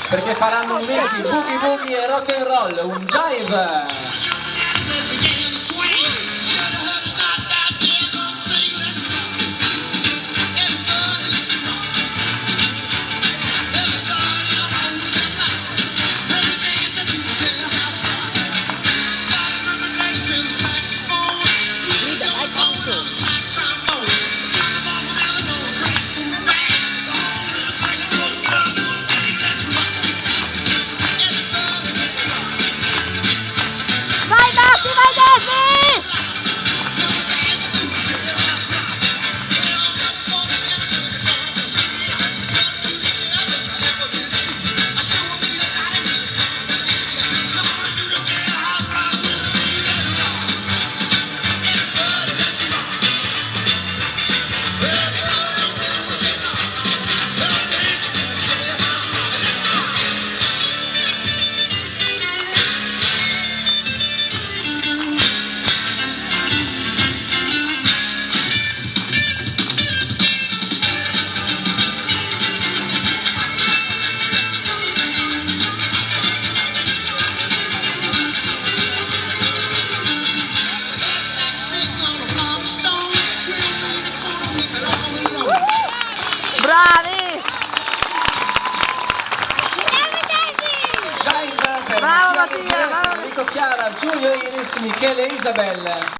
perché faranno un mix di boogie boogie e rock and roll, un jive. Bravi! Jive per Bravo Mattia, Mattia, bravo. Enrico Chiara, Giulio Iris, Michele e Isabella.